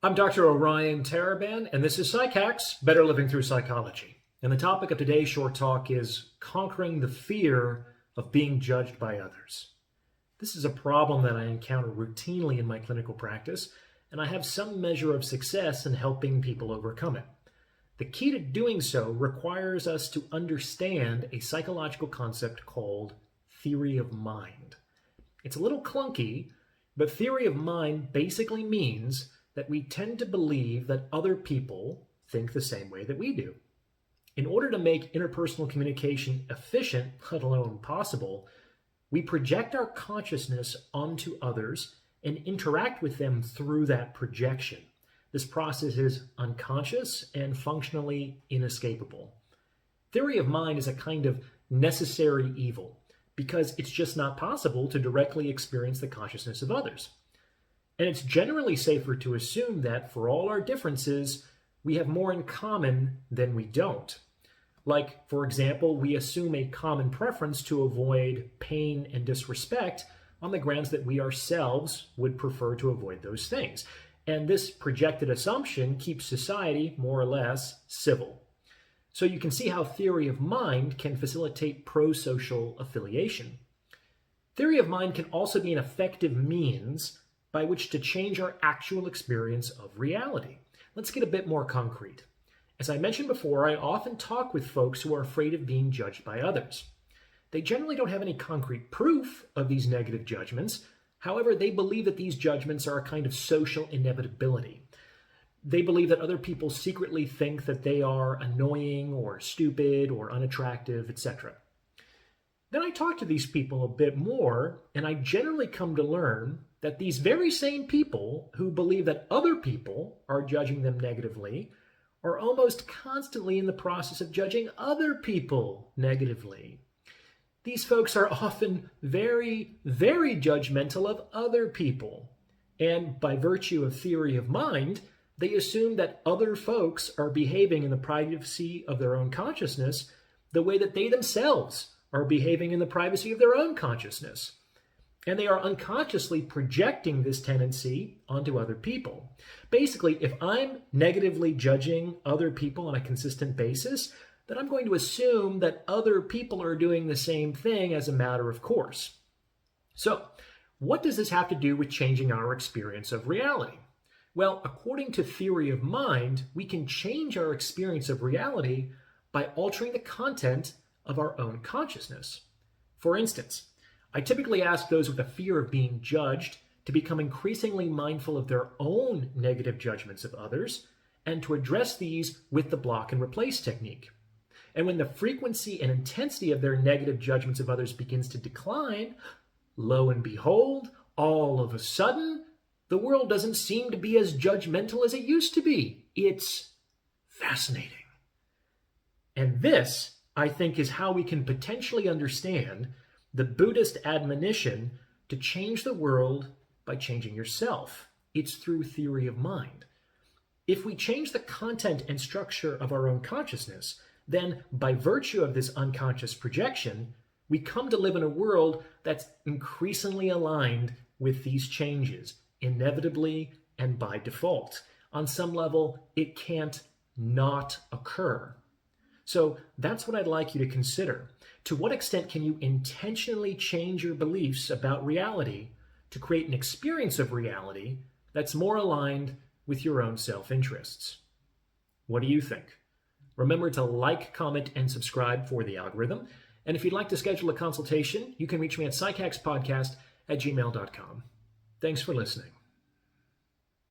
I'm Dr. Orion Taraban, and this is Psychacks, Better Living Through Psychology. And the topic of today's short talk is conquering the fear of being judged by others. This is a problem that I encounter routinely in my clinical practice, and I have some measure of success in helping people overcome it. The key to doing so requires us to understand a psychological concept called theory of mind. It's a little clunky, but theory of mind basically means that we tend to believe that other people think the same way that we do. In order to make interpersonal communication efficient, let alone possible, we project our consciousness onto others and interact with them through that projection. This process is unconscious and functionally inescapable. Theory of mind is a kind of necessary evil because it's just not possible to directly experience the consciousness of others. And it's generally safer to assume that for all our differences, we have more in common than we don't. Like, for example, we assume a common preference to avoid pain and disrespect on the grounds that we ourselves would prefer to avoid those things. And this projected assumption keeps society more or less civil. So you can see how theory of mind can facilitate pro-social affiliation. Theory of mind can also be an effective means by which to change our actual experience of reality. Let's get a bit more concrete. As I mentioned before, I often talk with folks who are afraid of being judged by others. They generally don't have any concrete proof of these negative judgments. However, they believe that these judgments are a kind of social inevitability. They believe that other people secretly think that they are annoying or stupid or unattractive, etc. Then I talk to these people a bit more, and I generally come to learn that these very same people who believe that other people are judging them negatively are almost constantly in the process of judging other people negatively. These folks are often very, very judgmental of other people. And by virtue of theory of mind, they assume that other folks are behaving in the privacy of their own consciousness the way that they themselves are behaving in the privacy of their own consciousness. And they are unconsciously projecting this tendency onto other people. Basically, if I'm negatively judging other people on a consistent basis, then I'm going to assume that other people are doing the same thing as a matter of course. So, what does this have to do with changing our experience of reality? Well, according to theory of mind, we can change our experience of reality by altering the content of our own consciousness. For instance, I typically ask those with a fear of being judged to become increasingly mindful of their own negative judgments of others and to address these with the block and replace technique. And when the frequency and intensity of their negative judgments of others begins to decline, lo and behold, all of a sudden, the world doesn't seem to be as judgmental as it used to be. It's fascinating. And this, I think, is how we can potentially understand the Buddhist admonition to change the world by changing yourself. It's through theory of mind. If we change the content and structure of our own consciousness, then by virtue of this unconscious projection, we come to live in a world that's increasingly aligned with these changes, inevitably and by default. On some level, it can't not occur. So that's what I'd like you to consider. To what extent can you intentionally change your beliefs about reality to create an experience of reality that's more aligned with your own self-interests? What do you think? Remember to like, comment, and subscribe for the algorithm. And if you'd like to schedule a consultation, you can reach me at psychackspodcast@gmail.com. Thanks for listening.